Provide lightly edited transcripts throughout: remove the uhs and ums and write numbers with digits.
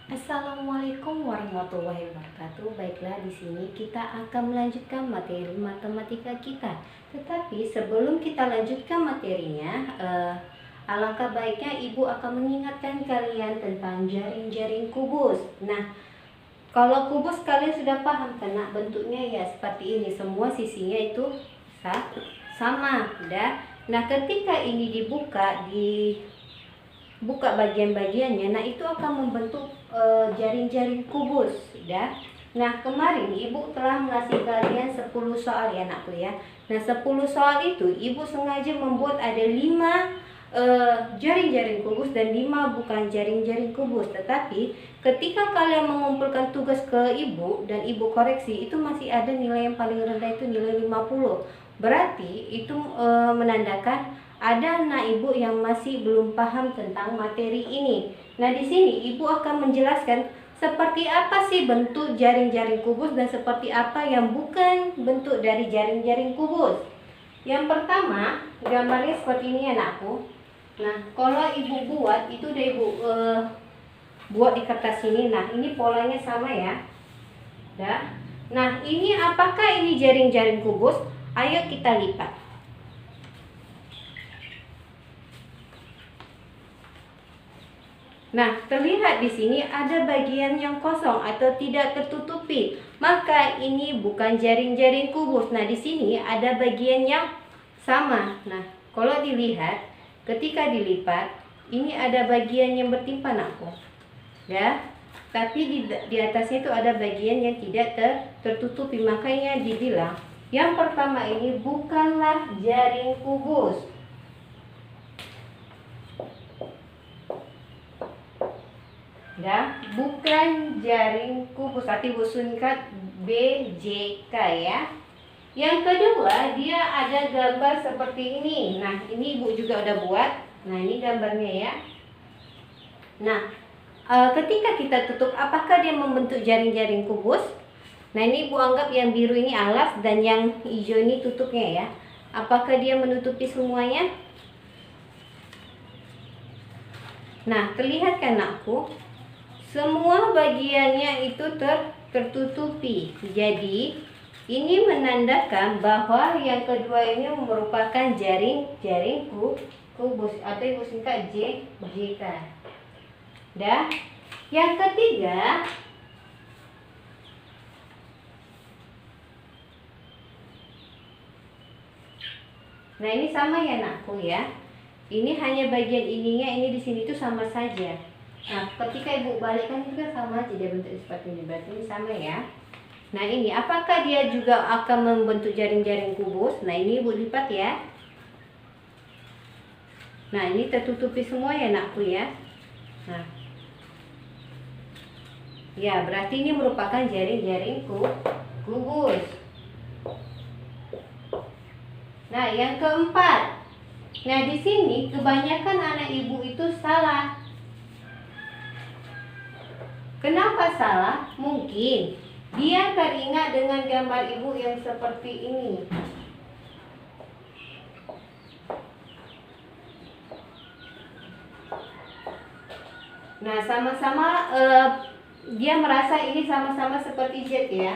Assalamualaikum warahmatullahi wabarakatuh. Baiklah, di sini kita akan melanjutkan materi matematika kita. Tetapi sebelum kita lanjutkan materinya, alangkah baiknya Ibu akan mengingatkan kalian tentang jaring-jaring kubus. Nah, kalau kubus kalian sudah paham karena bentuknya ya seperti ini, semua sisinya itu sama, udah. Nah, ketika ini dibuka bagian-bagiannya, nah itu akan membentuk jaring-jaring kubus, ya. Nah, kemarin Ibu telah mengasih kalian 10 soal ya anakku ya. Nah, 10 soal itu Ibu sengaja membuat ada 5 jaring-jaring kubus dan 5 bukan jaring-jaring kubus. Tetapi ketika kalian mengumpulkan tugas ke Ibu dan Ibu koreksi, itu masih ada nilai yang paling rendah, itu nilai 50. Berarti itu menandakan ada anak Ibu yang masih belum paham tentang materi ini. Nah, di sini Ibu akan menjelaskan seperti apa sih bentuk jaring-jaring kubus dan seperti apa yang bukan bentuk dari jaring-jaring kubus. Yang pertama, gambarnya seperti ini anakku. Nah, kalau Ibu buat, itu udah Ibu buat di kertas ini. Nah, ini polanya sama ya. Nah, ini apakah ini jaring-jaring kubus? Ayo kita lipat. Nah, terlihat di sini ada bagian yang kosong atau tidak tertutupi. Maka ini bukan jaring-jaring kubus. Nah, di sini ada bagian yang sama. Nah, kalau dilihat ketika dilipat, ini ada bagian yang bertimpa aku. Ya. Tapi di atasnya itu ada bagian yang tidak tertutupi. Makanya dibilang yang pertama ini bukanlah jaring kubus. Ya, bukan jaring kubus. Arti Ibu singkat BJK ya. Yang kedua, dia ada gambar seperti ini. Nah, ini Ibu juga udah buat. Nah, ini gambarnya ya. Nah, ketika kita tutup, apakah dia membentuk jaring-jaring kubus? Nah, ini Ibu anggap yang biru ini alas dan yang hijau ini tutupnya ya. Apakah dia menutupi semuanya? Nah, terlihat kan aku? Semua bagiannya itu tertutupi. Jadi ini menandakan bahwa yang kedua ini merupakan jaring-jaring kubus atau Ibu singkat JK. Dah. Yang ketiga, nah ini sama ya anakku ya. Ini hanya bagian ininya, ini di sini tuh sama saja. Nah, ketika Ibu balikkan juga sama aja dia bentuk seperti ini. Berarti ini sama ya. Nah, ini apakah dia juga akan membentuk jaring-jaring kubus? Nah, ini Ibu lipat ya. Nah, ini tertutupi semua ya anakku ya. Nah, ya berarti ini merupakan jaring-jaring kubus. Nah, yang keempat. Nah, di sini kebanyakan anak Ibu itu salah. Kenapa salah? Mungkin dia teringat dengan gambar Ibu yang seperti ini. Nah, sama-sama dia merasa ini sama-sama seperti Z ya.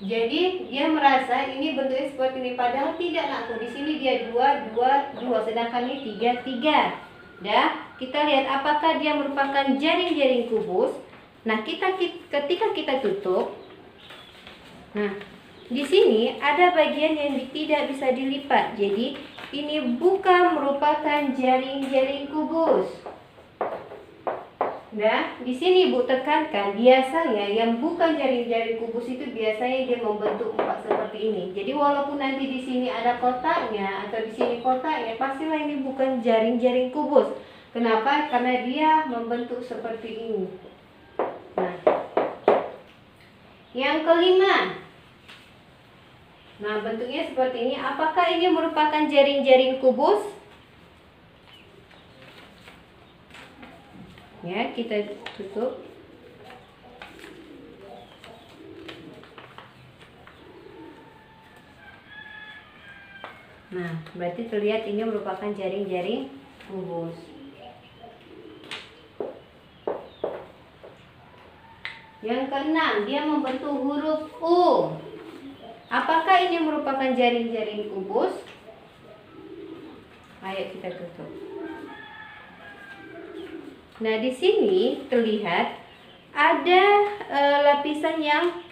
Jadi dia merasa ini bentuknya seperti ini, padahal tidak nakku. Di sini dia 2, 2, 2, sedangkan ini 3, 3. Dah, kita lihat apakah dia merupakan jaring-jaring kubus. Nah, ketika kita tutup, nah di sini ada bagian yang tidak bisa dilipat. Jadi ini bukan merupakan jaring-jaring kubus. Nah, di sini Ibu tekankan, biasanya yang bukan jaring-jaring kubus itu biasanya dia membentuk 4 seperti ini. Jadi walaupun nanti di sini ada kotaknya atau di sini kotaknya, pastilah ini bukan jaring-jaring kubus. Kenapa? Karena dia membentuk seperti ini. Nah, yang kelima. Nah, bentuknya seperti ini. Apakah ini merupakan jaring-jaring kubus? Ya, kita tutup. Nah, berarti terlihat ini merupakan jaring-jaring kubus. Yang keenam, dia membentuk huruf U. Apakah ini merupakan jaring-jaring kubus? Ayo kita tutup. Nah, di sini terlihat ada lapisan yang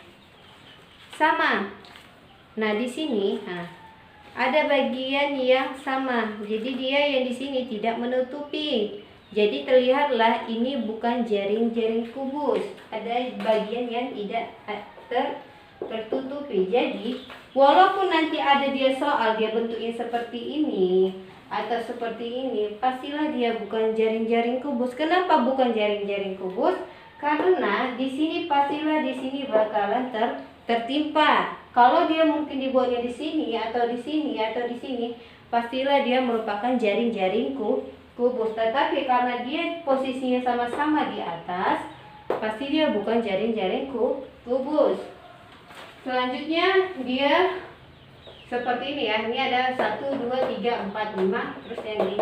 sama. Nah, di sini ada bagian yang sama. Jadi dia yang di sini tidak menutupi. Jadi terlihatlah ini bukan jaring-jaring kubus. Ada bagian yang tidak tertutupi. Jadi walaupun nanti ada dia soal dia bentuknya seperti ini atau seperti ini, pastilah dia bukan jaring-jaring kubus. Kenapa bukan jaring-jaring kubus? Karena di sini pastilah di sini bakalan tertimpa. Kalau dia mungkin dibuatnya di sini atau di sini atau di sini, pastilah dia merupakan jaring-jaring kubus. Tetapi karena dia posisinya sama-sama di atas, pasti dia bukan jaring-jaring kubus. Selanjutnya dia seperti ini ya. Ini ada 1, 2, 3, 4, 5. Terus yang di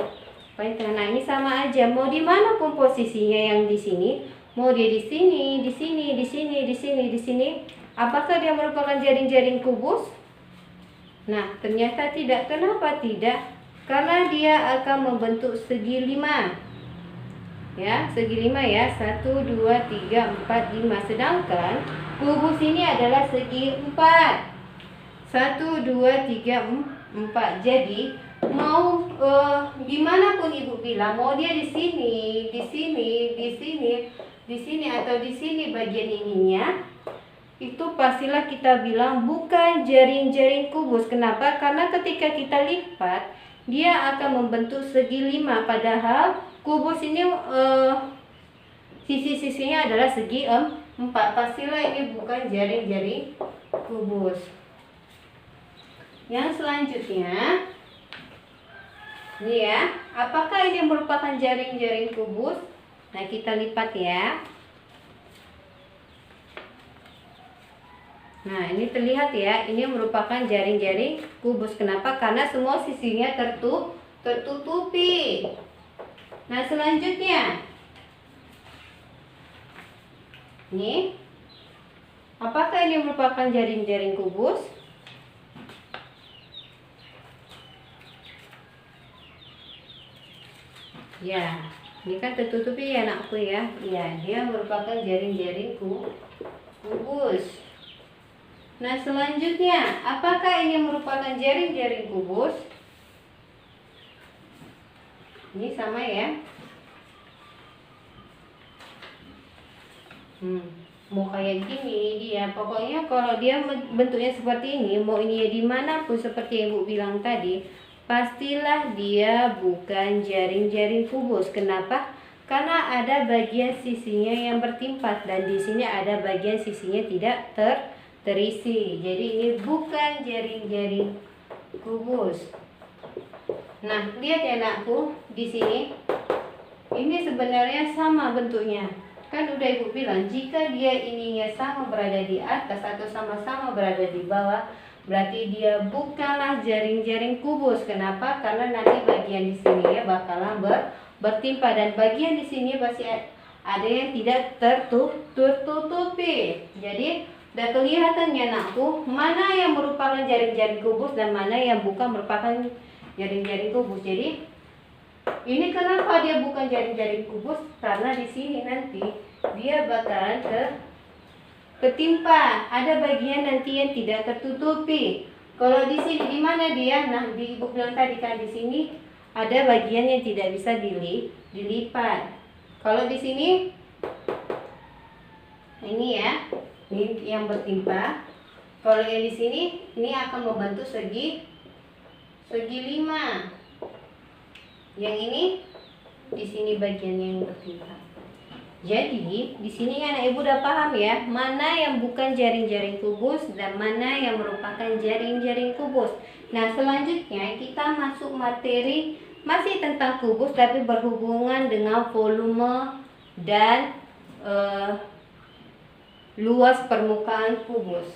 paling tengah. Nah, ini sama aja. Mau dimanapun posisinya yang di sini, mau dia di sini, di sini, di sini, di sini, di sini. Apakah dia merupakan jaring-jaring kubus? Nah, ternyata tidak. Kenapa tidak? Karena dia akan membentuk segi 5. Ya, segi 5 ya. 1, 2, 3, 4, 5. Sedangkan kubus ini adalah segi 4. 1, 2, 3, 4. Jadi mau dimanapun ibu bilang, mau dia di sini, di sini, di sini, di sini atau di sini bagian ininya, itu pastilah kita bilang bukan jaring-jaring kubus. Kenapa? Karena ketika kita lipat, dia akan membentuk segi 5. Padahal kubus ini sisi-sisinya adalah segi 4. Pastilah ini bukan jaring-jaring kubus. Yang selanjutnya, ini ya, apakah ini merupakan jaring-jaring kubus? Nah, kita lipat ya. Nah, ini terlihat ya, ini merupakan jaring-jaring kubus. Kenapa? Karena semua sisinya tertutupi. Nah, selanjutnya, ini, apakah ini merupakan jaring-jaring kubus? Ya, ini kan tertutupi ya anakku ya. Ya, dia merupakan jaring-jaring kubus. Nah, selanjutnya, apakah ini merupakan jaring-jaring kubus? Ini sama ya. Mau kayak gini dia. Pokoknya kalau dia bentuknya seperti ini, mau ini dimanapun seperti yang Ibu bilang tadi, pastilah dia bukan jaring-jaring kubus. Kenapa? Karena ada bagian sisinya yang bertimpat dan di sini ada bagian sisinya tidak terisi. Jadi ini bukan jaring-jaring kubus. Nah, lihat ya anakku, di sini ini sebenarnya sama bentuknya. Kan udah Ibu bilang, jika dia ininya sama berada di atas atau sama-sama berada di bawah, berarti dia bukanlah jaring-jaring kubus. Kenapa? Karena nanti bagian di sini ya bakalan bertimpa dan bagian di sini pasti ada yang tidak tertutupi. Jadi udah kelihatannya anakku, mana yang merupakan jaring-jaring kubus dan mana yang bukan merupakan jaring-jaring kubus. Jadi ini kenapa dia bukan jaring-jaring kubus? Karena di sini nanti dia bakalan ketimpa. Ada bagian nanti yang tidak tertutupi. Kalau di sini di mana dia? Nah, di Ibu bilang tadi kan di sini ada bagian yang tidak bisa dilipat. Kalau di sini ini ya, ini yang bertimpa. Kalau yang di sini ini akan membentuk segi 5. Yang ini di sini bagian yang bertimpa. Jadi di sini anak ibu udah paham ya, mana yang bukan jaring-jaring kubus dan mana yang merupakan jaring-jaring kubus. Nah, selanjutnya kita masuk materi masih tentang kubus tapi berhubungan dengan volume dan luas permukaan kubus.